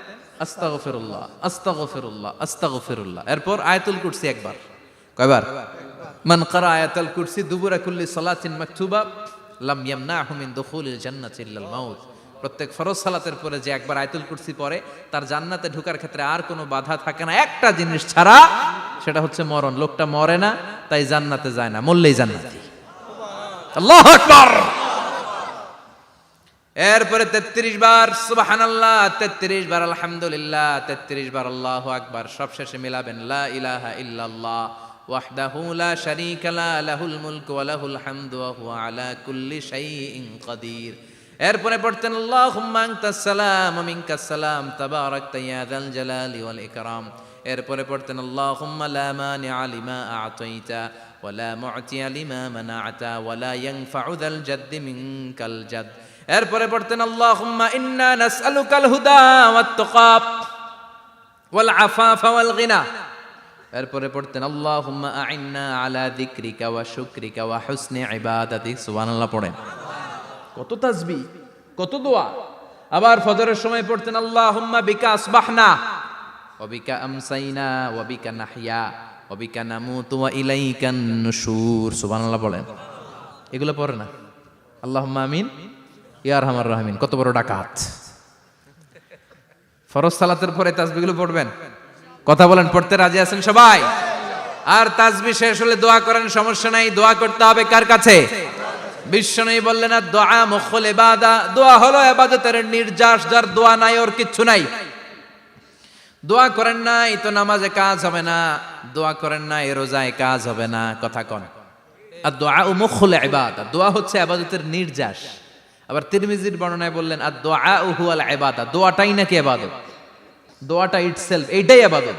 আস্তাগফিরুল্লাহ, আস্তাগফিরুল্লাহ, আস্তাগফিরুল্লাহ। এরপর আয়াতুল কুরসি একবার। কয়বার? মান ক্বারা আয়াতুল কুরসি দুবুরা কুল্লি সালাতিন মাকতুবা লাম ইয়ামনাহু মিন দুখুলিল জান্নাতি ইল্লাল মাউত। প্রত্যেক ফরজ সালাতের পরে যে একবার আয়াতুল কুরসি পড়ে তার জান্নাতে ঢোকার ক্ষেত্রে আর কোনো বাধা থাকে না, একটা জিনিস ছাড়া, সেটা হচ্ছে মরণ। লোকটা মরে না, তাই জান্নাতে যায় না, মরলেই জান্নাতি। আল্লাহু আকবার। এরপরে 33 বার সুবহানাল্লাহ, 33 বার আলহামদুলিল্লাহ, 33 বার আল্লাহু আকবার। সবশেষে মিলাবেন লা ইলাহা ইল্লাল্লাহ ওয়াহদাহু লা শারীকা লা লাহুল মুলকু ওয়া লাহুল হামদু ওয়া হুয়া আলা কুল্লি শাইইন কাদির। এরপরে পড়তেন আল্লাহুম্মা আনতাস সালাম ওয়া মিনকাস সালাম তাবারাকতা ইয়া যাল জালালি ওয়াল ইকরাম। এরপরে পড়তেন আল্লাহুম্মা লা মানিআ লিমা আ'তাইতা ওয়া লা মু'তিয়া লিমা মানা'তা ওয়া লা ইয়ানফা'ু যাল জাদ্দি মিনকাল জাদ। এরপরে পড়তেন আল্লাহুম্মা ইন্না নাসআলুকাল হুদা ওয়াত তুকা ওয়াল আফাফা ওয়াল গিনা। এরপরে পড়তেন আল্লাহুম্মা আ'ইন্না আলা যিকরিকা ওয়া শুকরিকা ওয়া হুসনি ইবাদাতিক। সুবহানাল্লাহ পড়েন। কত তাসবিহ, কত দোয়া। আবার ফজরের সময় পড়তেন আল্লাহুম্মা বিকা আসবাহনা ওয়া বিকা আমসাইনা ওয়া বিকা নাহইয়া ওয়া বিকা নামুতু ওয়া ইলাইকান নুশুর। সুবহানাল্লাহ পড়েন। এগুলো পড়ে না? আল্লাহুম্মা আমিন ইয়া আরহামার রাহিমিন। কত বড় ডাকাত। ফরজ সালাতের পরে তাসবিহগুলো পড়বেন। কথা বলেন, পড়তে রাজি আছেন সবাই? আর তাসবিহ শেষ হলে দোয়া করেন, সমস্যা নাই। দোয়া করতে হবে কার কাছে? বিশ্বনবী বললেন আর দোয়া মুখুল ইবাদা, দোয়া হলো ইবাদতের নির্যাস। যার দোয়া নাই ওর কিচ্ছু নাই। দোয়া করেন নাই তো নামাজে কাজ হবে না, দোয়া করেন নাই রোজায় কাজ হবে না। কথা কন। আর দোয়া মুখুল ইবাদা, দোয়া হচ্ছে ইবাদতের নির্যাস। আবার তিরমিজির বর্ণনায় বললেন আর দোয়া হুয়াল ইবাদা, দোয়াটাই নাকি ইবাদত। দোয়াটা ইটসেলফ এইটাই ইবাদত।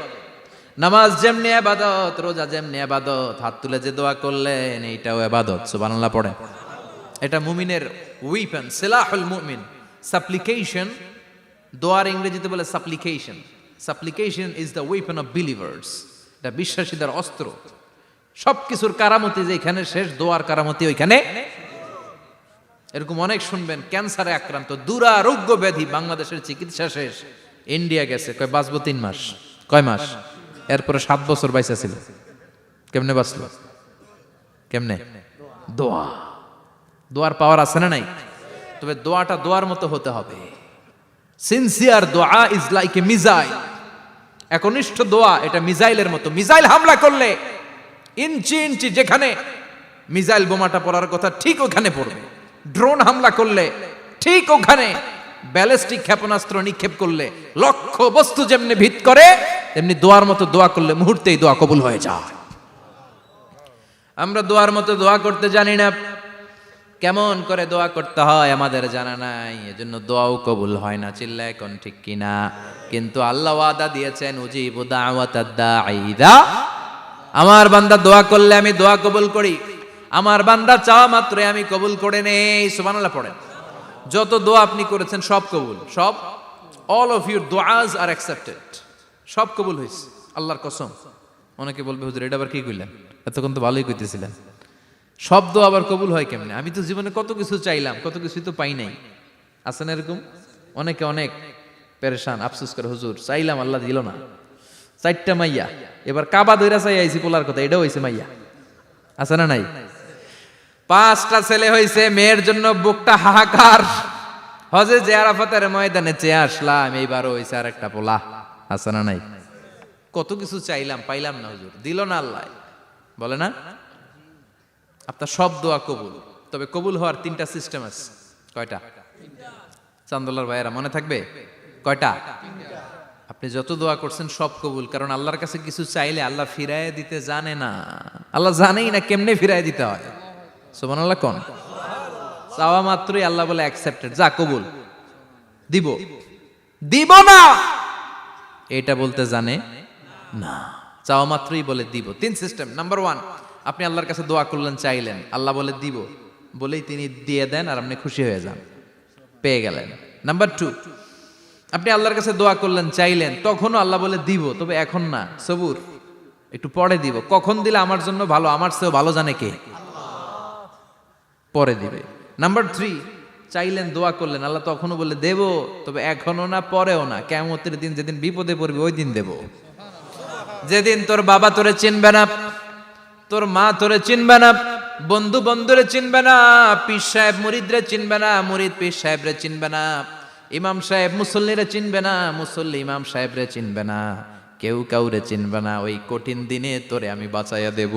নামাজ যেমনি ইবাদত, রোজা যেমনি ইবাদত, হাত তুলে যে দোয়া করলেন এইটাও ইবাদত। সুবহানাল্লাহ পড়ে। এটা মুমিনের উইপন, সিলাহুল মুমিন। সাপ্লিকেশন, দোয়ার ইংরেজিতে বলে সাপ্লিকেশন। সাপ্লিকেশন is the weapon of believers. এটা বিশ্বাসীদের অস্ত্র। সবকিছুর কারামতি যেখানে শেষ, দোয়ার কারামতি ওইখানে। এরকম অনেক শুনবেন ক্যান্সারে আক্রান্ত, দুরারোগ্য ব্যাধি, বাংলাদেশের চিকিৎসা শেষ, ইন্ডিয়া গেছে, কয় বাঁচবো 3 মাস। কয় মাস? এরপরে 7 বছর বাইসা ছিল। কেমনে বাঁচলো? কেমনে? দোয়া। দোয়ার পাওয়ার আছে না নাই? তবে দোয়াটা দোয়ার মতো হতে হবে। সিনসিয়ার দোয়া ইজ লাইক এ মিসাইল। একনিষ্ঠ দোয়া এটা মিসাইলের মতো। মিসাইল হামলা করলে ইঞ্চি ইঞ্চি যেখানে মিসাইল বোমাটা পড়ার কথা ঠিক ওখানে পড়বে। ড্রোন হামলা করলে ঠিক ওখানে, ব্যালিস্টিক ক্ষেপণাস্ত্র নিক্ষেপ করলে লক্ষ্য বস্তু যেমনি ভিত করে, তেমনি দোয়ার মতো দোয়া করলে মুহূর্তেই দোয়া কবুল হয়ে যায়। আমরা দোয়ার মতো দোয়া করতে জানি না। কেমন করে দোয়া করতে হয় আমাদের জানা নাই, এজন্য দোয়াও কবুল হয় না। চিল্লা এখন ঠিক কিনা? কিন্তু আল্লাহ ওয়াদা দিয়েছেন উজিবু দাওয়াতাদ দাঈ ইযা, আমার বান্দা দোয়া করলে আমি দোয়া কবুল করি। আমার বান্দা চাওয়া মাত্রই আমি কবুল করে নেই। সুবহানাল্লাহ পড়েন। যত দোয়া আপনি করেছেন সব কবুল, সব। অল অফ ইউর দোয়াজ আর অ্যাকসেপ্টেড। সব কবুল হয়েছে আল্লাহর কসম। অনেকে বলবে হুজুর এটা আবার কি কইলেন, এতক্ষণ তো ভালোই কইতেছিলেন। সব দোয়া আবার কবুল হয় কেমনে? আমি তো জীবনে কত কিছু চাইলাম, কত কিছুই তো পাই নাই। আছে না এরকম? অনেকে অনেক পেরেশান, আফসোস করে হুজুর চাইলাম আল্লাহ দিল না। 4টা মাইয়া, এবার কাবা দইরা চাই আইছি পোলার কথা, এটাও হইছে মাইয়া। আছে না নাই? 5টা ছেলে হইছে, মেয়ের জন্য বুকটা হাহাকার। হজে যে আরাফাতের ময়দানে চেয়ে আসলাম, এইবারও হইছে আর একটা পোলা। আছে না নাই? কত কিছু চাইলাম, পাইলাম না হুজুর, দিল না আল্লাহ। বলে না আপনার সব দোয়া কবুল। তবে কবুল হওয়ার 3টা সিস্টেম আছে। কয়টা? চান্দোলার ভাইয়েরা মনে থাকবে? কয়টা? আপনি যত দোয়া করছেন সব কবুল। কারণ আল্লাহর কাছে কিছু চাইলে আল্লাহ ফিরায় দিতে জানে না। আল্লাহ জানেই না কেমনে ফিরায় দিতে হয়। সুবহানাল্লাহ কোন? চাওয়া মাত্রই আল্লাহ বলে অ্যাকসেপ্টেড, যা কবুল, দিব। দিব না এটা বলতে জানে না, চাওয়া মাত্রই বলে দিব। তিন সিস্টেম। নাম্বার 1, আপনি আল্লাহর কাছে দোয়া করলেন, চাইলেন, আল্লাহ বলে দিব, বলেই তিনি দিয়ে দেন আর আপনি খুশি হয়ে যান, পেয়ে গেলেন। নাম্বার 2, আপনি আল্লাহর কাছে দোয়া করলেন, চাইলেন, তখনও আল্লাহ বলে দিব, তবে এখন না, সবুর, একটু পরে দিব। কখন দিলে আমার জন্য ভালো, আমার চেয়েও ভালো জানে কে? পরে দিবে। নাম্বার 3, চাইলেন, দোয়া করলেন, আল্লাহ তখনও বলে দেব, তবে এখনো না, পরেও না, কিয়ামতের দিন যেদিন বিপদে পড়বে ওই দিন দেব। যেদিন তোর বাবা তোরে চিনবে না, তোর মা তোরে চিনবে না, বন্ধু বন্ধুরে চিনবে না, পীর সাহেব মুরিদরে চিনবে না, মুরিদ পীর সাহেবরে চিনবে না, ইমাম সাহেব মুসল্লিরে চিনবে না, মুসল্লি ইমাম সাহেবরে চিনবে না, কেউ কাউরে চিনবে না, ওই কঠিন দিনে তোরে আমি বাঁচাইয়া দেব।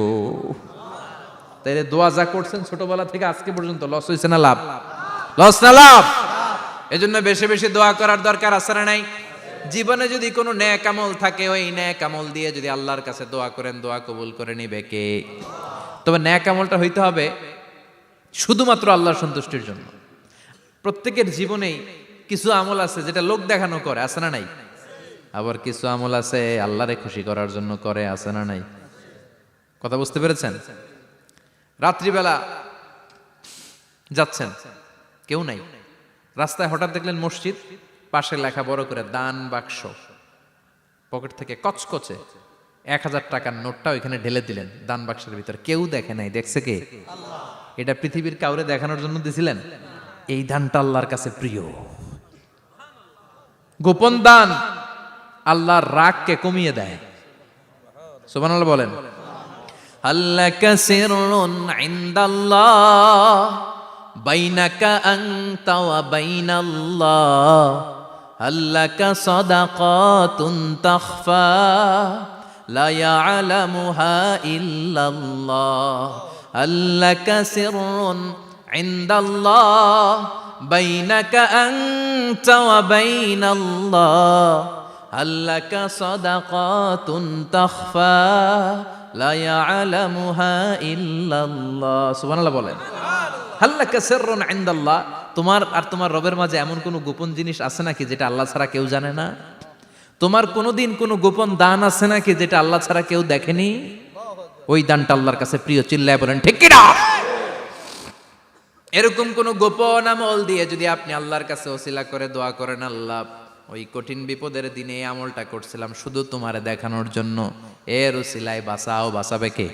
তাইলে দোয়া যা করছেন ছোটবেলা থেকে আজকে পর্যন্ত, লস হয়েছে না লাভ? লস না লাভ? এজন্য বেশি বেশি দোয়া করার দরকার আছে না নাই? জীবনে যদি কোনো নেক আমল থাকে, ওই নেক আমল দিয়ে যদি আল্লাহর কাছে দোয়া করেন, দোয়া কবুল করে নিবে কে? তবে নেক আমলটা হইতে হবে শুধুমাত্র আল্লাহর সন্তুষ্টির জন্য। প্রত্যেকের জীবনেই কিছু আমল আছে যেটা লোক দেখানো করে, আছে না নাই? আবার কিছু আমল আছে আল্লাহরে খুশি করার জন্য করে, আছে না নাই? কথা বুঝতে পেরেছেন? রাত্রিবেলা যাচ্ছেন, কেউ নাই, রাস্তায় হঠাৎ দেখলেন মসজিদ, পাশে লেখা বড় করে দান বাক্স, পকেট থেকে কচকচে 1000 টাকার নোটটা ওইখানে ঢেলে দিলেন দান বাক্সের ভিতরে। কেউ দেখে নাই, দেখছে কে? এটা পৃথিবীর কাউরে দেখানোর জন্য দিছিলেন? এই দানটা আল্লাহর কাছে প্রিয়। গোপন দান আল্লাহর রাগকে কমিয়ে দেয়। সুবহানাল্লাহ বলেন। আল্লাকা সিররুন ইনদাল্লাহ বাইনাকা আনতা ওয়া বাইনাল্লাহ, আল্লাকা সাদাকাতুন তাখফা লা ইয়ালামুহা ইল্লাল্লাহ, আল্লাকা সিররুন ইনদাল্লাহ বাইনাকা আনতা ওয়া বাইনাল্লাহ, আল্লাকা সাদাকাতুন তাখফা লা ইয়ালামুহা ইল্লাল্লাহ। সুবহানাল্লাহ বলেন। আল্লাকা সিররুন ইনদাল্লাহ, তোমার আর তোমার রবের মাঝে এমন কোনো গোপন জিনিস আছে নাকি যেটা আল্লাহ ছাড়া কেউ জানে না? তোমার কোনোদিন কোনো গোপন দান আছে নাকি যেটা আল্লাহ ছাড়া কেউ দেখেনি? ওই দানটা আল্লাহর কাছে প্রিয়। চিল্লায় বলেন ঠিক কি না? এরকম কোন গোপন আমল দিয়ে যদি আপনি আল্লাহর কাছে ওসিলা করে দোয়া করেন, আল্লাহ ওই কঠিন বিপদের দিনে আমলটা করছিলাম শুধু তোমারে দেখানোর জন্য, এর ওসিলায় বাঁচাও, বাঁচাবে কে?